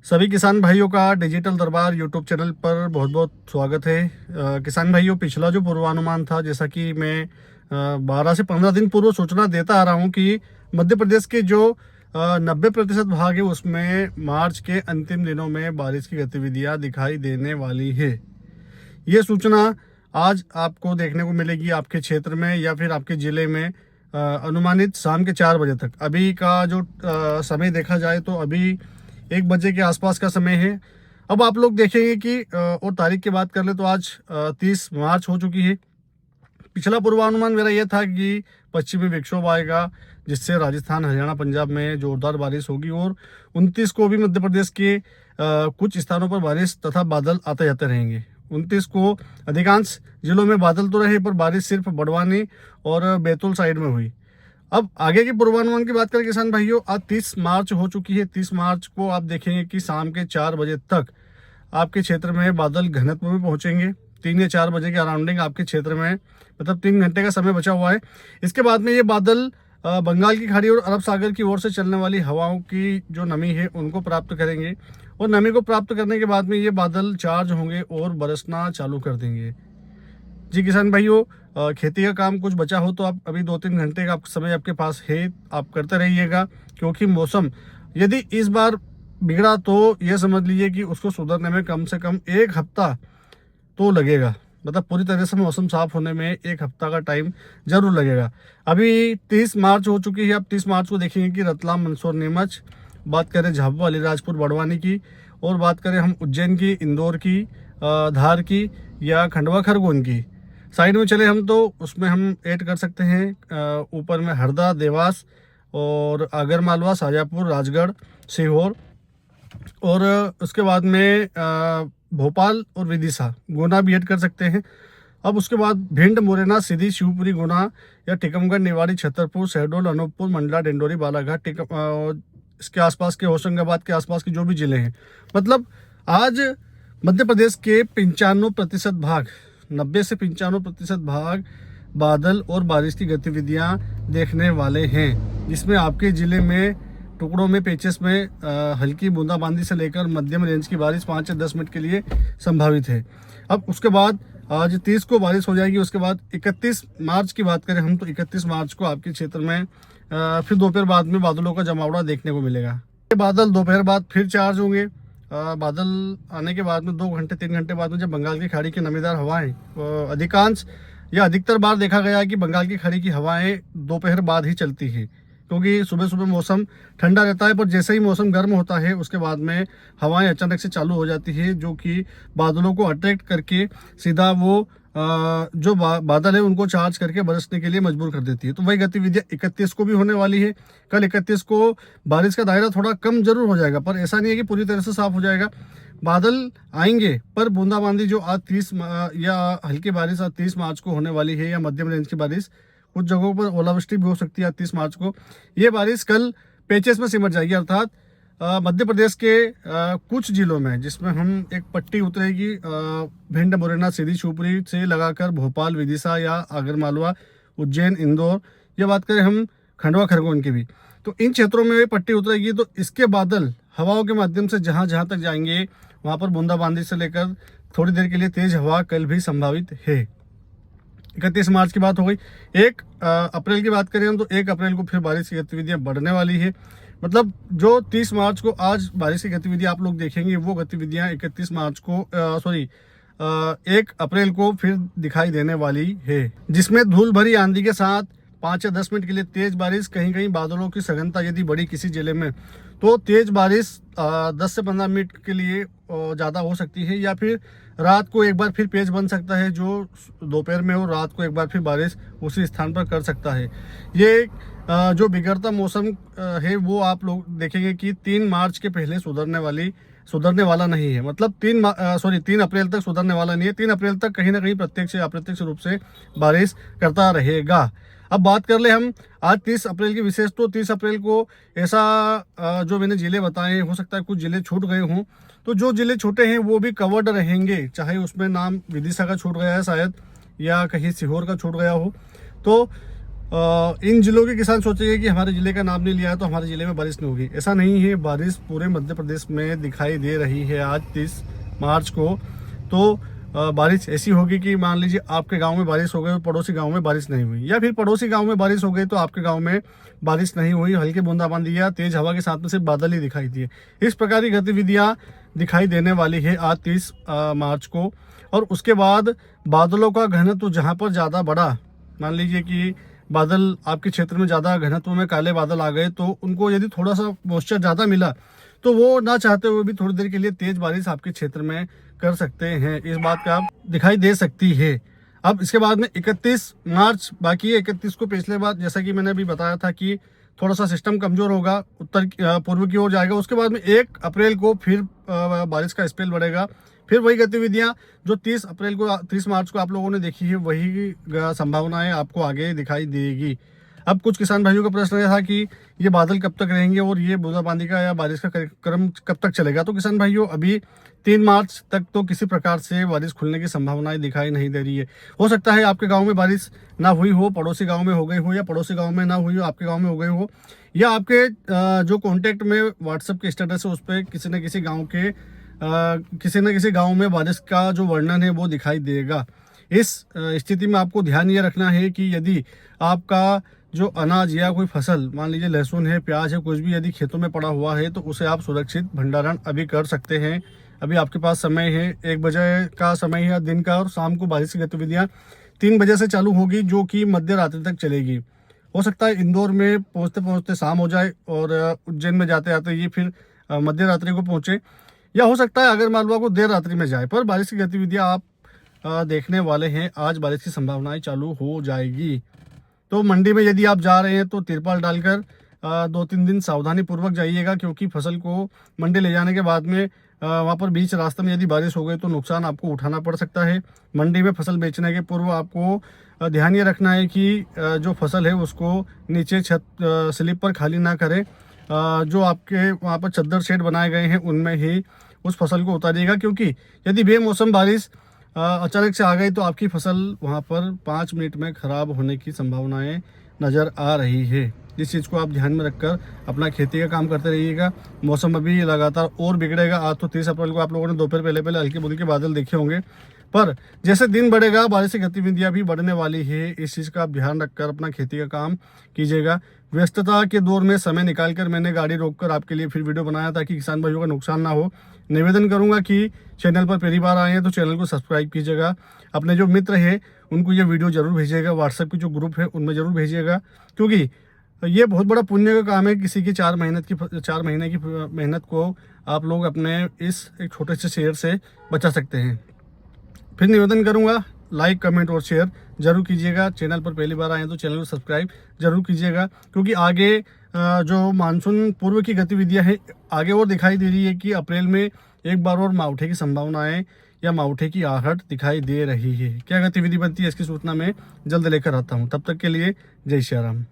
सभी किसान भाइयों का डिजिटल दरबार यूट्यूब चैनल पर बहुत बहुत स्वागत है। किसान भाइयों, पिछला जो पूर्वानुमान था, जैसा कि मैं 12 से 15 दिन पूर्व सूचना देता आ रहा हूं कि मध्य प्रदेश के जो 90% भाग है उसमें मार्च के अंतिम दिनों में बारिश की गतिविधियां दिखाई देने वाली है। ये सूचना आज आपको देखने को मिलेगी आपके क्षेत्र में या फिर आपके ज़िले में अनुमानित शाम के 4 बजे तक। अभी का जो समय देखा जाए तो अभी 1 बजे के आसपास का समय है। अब आप लोग देखेंगे कि और तारीख की बात कर ले तो आज 30 मार्च हो चुकी है। पिछला पूर्वानुमान मेरा यह था कि पश्चिमी विक्षोभ आएगा, जिससे राजस्थान, हरियाणा, पंजाब में जोरदार बारिश होगी और 29 को भी मध्य प्रदेश के कुछ स्थानों पर बारिश तथा बादल आते जाते रहेंगे। 29 को अधिकांश जिलों में बादल तो रहे, पर बारिश सिर्फ बड़वानी और बैतूल साइड में हुई। अब आगे के पूर्वानुमान की बात करें किसान भाइयों, आज 30 मार्च हो चुकी है। 30 मार्च को आप देखेंगे कि शाम के 4 बजे तक आपके क्षेत्र में बादल घनत्व में पहुंचेंगे। 3 या 4 बजे के अराउंडिंग आपके क्षेत्र में, मतलब 3 घंटे का समय बचा हुआ है। इसके बाद में ये बादल बंगाल की खाड़ी और अरब सागर की ओर से चलने वाली हवाओं की जो नमी है उनको प्राप्त करेंगे, और नमी को प्राप्त करने के बाद में ये बादल चार्ज होंगे और बरसना चालू कर देंगे। जी किसान भाइयों, खेती का काम कुछ बचा हो तो आप अभी 2-3 घंटे का समय आपके पास है, आप करते रहिएगा, क्योंकि मौसम यदि इस बार बिगड़ा तो ये समझ लीजिए कि उसको सुधरने में कम से कम 1 हफ्ता तो लगेगा। मतलब पूरी तरह से मौसम साफ होने में 1 हफ्ता का टाइम जरूर लगेगा। अभी 30 मार्च हो चुकी है। अब 30 मार्च को देखेंगे कि रतलाम, मंदसौर, नीमच, बात करें झाबुआ, अलीराजपुर, बड़वानी की, और बात करें हम उज्जैन की, इंदौर की, धार की या खंडवा खरगोन की साइड में चले हम, तो उसमें हम ऐड कर सकते हैं ऊपर में हरदा, देवास और आगरमालवा, शाजापुर, राजगढ़, सीहोर, और उसके बाद में भोपाल और विदिशा, गुना भी ऐड कर सकते हैं। अब उसके बाद भिंड, मुरैना, सीधी, शिवपुरी, गुना या टीकमगढ़, निवाड़ी, छतरपुर, शहडोल, अनूपपुर, मंडला, डिंडोरी, बालाघाट, इसके आसपास के, होशंगाबाद के आसपास के जो भी जिले हैं, मतलब आज मध्य प्रदेश के 95% भाग, 90 से 95% भाग बादल और बारिश की गतिविधियां देखने वाले हैं, जिसमें आपके जिले में टुकड़ों में, पेचेस में हल्की बूंदाबांदी से लेकर मध्यम रेंज की बारिश 5 से 10 मिनट के लिए संभावित है। अब उसके बाद आज 30 को बारिश हो जाएगी। उसके बाद 31 मार्च की बात करें हम, तो 31 मार्च को आपके क्षेत्र में फिर दोपहर बाद में बादलों का जमावड़ा देखने को मिलेगा। ये बादल दोपहर बाद फिर चार्ज होंगे। बादल आने के बाद में 2 घंटे 3 घंटे बाद में जब बंगाल की खाड़ी की नमीदार हवाएं, अधिकांश या अधिकतर बार देखा गया है कि बंगाल की खाड़ी की हवाएं दोपहर बाद ही चलती है, क्योंकि सुबह सुबह मौसम ठंडा रहता है, पर जैसे ही मौसम गर्म होता है उसके बाद में हवाएं अचानक से चालू हो जाती है, जो कि बादलों को अट्रैक्ट करके सीधा वो जो बादल है उनको चार्ज करके बरसने के लिए मजबूर कर देती है। तो वही गतिविधियां 31 को भी होने वाली है। कल 31 को बारिश का दायरा थोड़ा कम जरूर हो जाएगा, पर ऐसा नहीं है कि पूरी तरह से साफ हो जाएगा। बादल आएंगे, पर बूंदाबांदी जो आज 30 या हल्की बारिश आज 30 मार्च को होने वाली है, या मध्यम रेंज की बारिश, कुछ जगहों पर ओलावृष्टि भी हो सकती है 30 मार्च को। ये बारिश कल पेचेस में सिमट जाएगी, अर्थात मध्य प्रदेश के कुछ जिलों में, जिसमें हम एक पट्टी उतरेगी भिंड, मुरैना, सीधी, शिवपुरी से लगाकर भोपाल, विदिशा या आगरमालवा, उज्जैन, इंदौर, या बात करें हम खंडवा खरगोन की भी, तो इन क्षेत्रों में पट्टी उतरेगी। तो इसके बादल हवाओं के माध्यम से जहां जहां तक जाएंगे वहां पर बूंदाबांदी से लेकर थोड़ी देर के लिए तेज हवा कल भी संभावित है। 31 मार्च की बात हो गई। 1 अप्रैल की बात करें हम, तो 1 अप्रैल को फिर बारिश की गतिविधियां बढ़ने वाली है। मतलब जो 30 मार्च को आज बारिश की गतिविधियां आप लोग देखेंगे, वो गतिविधियां 31 मार्च को 1 अप्रैल को फिर दिखाई देने वाली है, जिसमें धूल भरी आंधी के साथ 5 या 10 मिनट के लिए तेज बारिश, कहीं कहीं बादलों की सघनता यदि बढ़ी किसी जिले में तो तेज बारिश 10 से 15 मिनट के लिए ज़्यादा हो सकती है, या फिर रात को एक बार फिर पेच बन सकता है, जो दोपहर में हो, रात को एक बार फिर बारिश उसी स्थान पर कर सकता है। ये जो बिगड़ता मौसम है वो आप लोग देखेंगे कि 3 मार्च के पहले सुधरने वाला नहीं है। मतलब 3 अप्रैल तक सुधरने वाला नहीं है। 3 अप्रैल तक कहीं ना कहीं प्रत्यक्ष या अप्रत्यक्ष रूप से बारिश करता रहेगा। अब बात कर ले हम आज 30 अप्रैल की विशेष, तो 30 अप्रैल को ऐसा जो मैंने जिले बताए, हो सकता है कुछ जिले छूट गए हों, तो जो जिले छूटे हैं वो भी कवर्ड रहेंगे, चाहे उसमें नाम विदिशा का छूट गया है शायद, या कहीं सीहोर का छूट गया हो। तो इन जिलों के किसान सोचेंगे कि हमारे ज़िले का नाम नहीं लिया है तो हमारे ज़िले में बारिश नहीं होगी। ऐसा नहीं है, बारिश पूरे मध्य प्रदेश में दिखाई दे रही है आज 30 मार्च को। तो बारिश ऐसी होगी कि मान लीजिए आपके गांव में बारिश हो गई और पड़ोसी गांव में बारिश नहीं हुई, या फिर पड़ोसी गांव में बारिश हो गई तो आपके गांव में बारिश नहीं हुई, हल्की बूंदाबांदी या तेज हवा के साथ में सिर्फ बादल ही दिखाई दिए। इस प्रकार की गतिविधियां दिखाई देने वाली है आज 30 मार्च को। और उसके बाद बादलों का घनत्व जहाँ पर ज़्यादा बढ़ा, मान लीजिए कि बादल आपके क्षेत्र में ज़्यादा घनत्व में काले बादल आ गए, तो उनको यदि थोड़ा सा मॉइस्चर ज़्यादा मिला तो वो ना चाहते हुए भी थोड़ी देर के लिए तेज बारिश आपके क्षेत्र में कर सकते हैं। इस बात का दिखाई दे सकती है। अब इसके बाद में 31 मार्च बाकी है। 31 को पिछले बार जैसा कि मैंने अभी बताया था कि थोड़ा सा सिस्टम कमज़ोर होगा, उत्तर पूर्व की ओर जाएगा। उसके बाद में 1 अप्रैल को फिर बारिश का स्पेल बढ़ेगा। फिर वही गतिविधियां जो 30 मार्च को आप लोगों ने देखी है, वही संभावनाएं आपको आगे दिखाई देगी। अब कुछ किसान भाइयों का प्रश्न यह था कि ये बादल कब तक रहेंगे और ये बूंदाबांदी का या बारिश का क्रम कब तक चलेगा। तो किसान भाइयों, अभी 3 मार्च तक तो किसी प्रकार से बारिश खुलने की संभावनाएं दिखाई नहीं दे रही है। हो सकता है आपके गांव में बारिश ना हुई हो, पड़ोसी गांव में हो गई हो, या पड़ोसी गांव में ना हुई हो, आपके गांव में हो गई हो, या आपके जो कॉन्टेक्ट में व्हाट्सएप के स्टेटस है उस पर किसी न किसी गाँव में बारिश का जो वर्णन है वो दिखाई देगा। इस स्थिति में आपको ध्यान ये रखना है कि यदि आपका जो अनाज या कोई फसल, मान लीजिए लहसुन है, प्याज है, कुछ भी यदि खेतों में पड़ा हुआ है तो उसे आप सुरक्षित भंडारण अभी कर सकते हैं। अभी आपके पास समय है, 1 बजे का समय है दिन का, और शाम को बारिश की गतिविधियां 3 बजे से चालू होगी जो कि मध्य रात्रि तक चलेगी। हो सकता है इंदौर में पहुंचते पहुंचते शाम हो जाए और उज्जैन में जाते आते ये फिर मध्य रात्रि को पहुंचे, या हो सकता है अगर मालवा को देर रात्रि में जाए। पर बारिश की गतिविधियां आप देखने वाले हैं। आज बारिश की संभावनाएं चालू हो जाएगी। तो मंडी में यदि आप जा रहे हैं तो तिरपाल डालकर 2-3 दिन सावधानी पूर्वक जाइएगा, क्योंकि फसल को मंडी ले जाने के बाद में वहाँ पर बीच रास्ते में यदि बारिश हो गई तो नुकसान आपको उठाना पड़ सकता है। मंडी में फसल बेचने के पूर्व आपको ध्यान ये रखना है कि जो फसल है उसको नीचे छत स्लिप पर खाली ना करें। जो आपके वहाँ पर चद्दर शेड बनाए गए हैं उनमें ही उस फसल को उतारिएगा, क्योंकि यदि बेमौसम बारिश अचानक से आ गई तो आपकी फसल वहाँ पर 5 मिनट में ख़राब होने की संभावनाएं नज़र आ रही है। इस चीज़ को आप ध्यान में रखकर अपना खेती का काम करते रहिएगा। मौसम अभी लगातार और बिगड़ेगा। आज तो 30 अप्रैल को आप लोगों ने दोपहर पहले हल्के बुल्के बादल देखे होंगे, पर जैसे दिन बढ़ेगा बारिश की गतिविधियां भी बढ़ने वाली है। इस चीज़ का आप ध्यान रखकर अपना खेती का काम कीजिएगा। व्यस्तता के दौर में समय निकालकर मैंने गाड़ी रोककर आपके लिए फिर वीडियो बनाया ताकि किसान भाइयों का नुकसान ना हो। निवेदन करूंगा कि चैनल पर पहली बार आए हैं तो चैनल को सब्सक्राइब कीजिएगा। अपने जो मित्र हैं उनको ये वीडियो जरूर भेजिएगा। व्हाट्सएप की जो ग्रुप है उनमें जरूर भेजिएगा, क्योंकि ये बहुत बड़ा पुण्य का काम है। किसी की 4 महीने की मेहनत को आप लोग अपने इस एक छोटे से शेयर से बचा सकते हैं। फिर निवेदन करूंगा, लाइक, कमेंट और शेयर जरूर कीजिएगा। चैनल पर पहली बार आए तो चैनल को सब्सक्राइब जरूर कीजिएगा, क्योंकि आगे जो मानसून पूर्व की गतिविधियां हैं आगे और दिखाई दे रही है कि अप्रैल में एक बार और मावठे की संभावनाएं या मावठे की आहट दिखाई दे रही है। क्या गतिविधि बनती है इसकी सूचना मैं जल्द लेकर आता हूं। तब तक के लिए जय श्री राम।